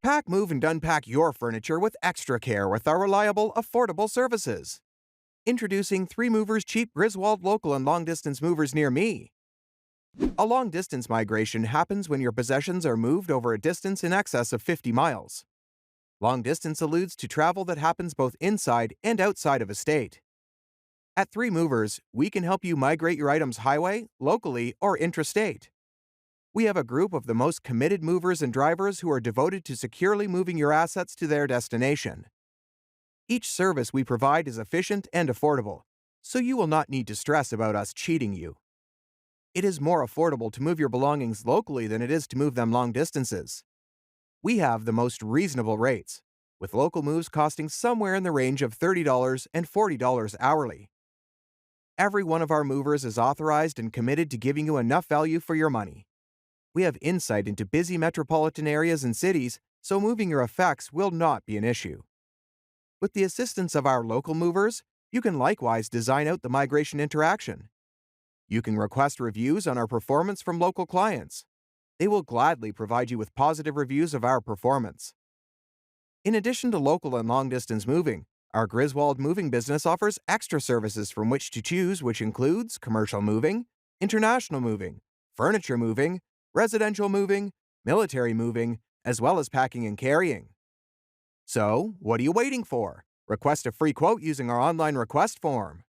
Pack, move, and unpack your furniture with extra care with our reliable, affordable services. Introducing 3 Movers Cheap Griswold local and long-distance movers near me. A long-distance migration happens when your possessions are moved over a distance in excess of 50 miles. Long-distance alludes to travel that happens both inside and outside of a state. At 3 Movers, we can help you migrate your items highway, locally, or intrastate. We have a group of the most committed movers and drivers who are devoted to securely moving your assets to their destination. Each service we provide is efficient and affordable, so you will not need to stress about us cheating you. It is more affordable to move your belongings locally than it is to move them long distances. We have the most reasonable rates, with local moves costing somewhere in the range of $30 and $40 hourly. Every one of our movers is authorized and committed to giving you enough value for your money. We have insight into busy metropolitan areas and cities, so moving your effects will not be an issue. With the assistance of our local movers, you can likewise design out the migration interaction. You can request reviews on our performance from local clients. They will gladly provide you with positive reviews of our performance. In addition to local and long-distance moving, our Griswold moving business offers extra services from which to choose, which includes commercial moving, international moving, furniture moving, residential moving, military moving, as well as packing and carrying. So, what are you waiting for? Request a free quote using our online request form.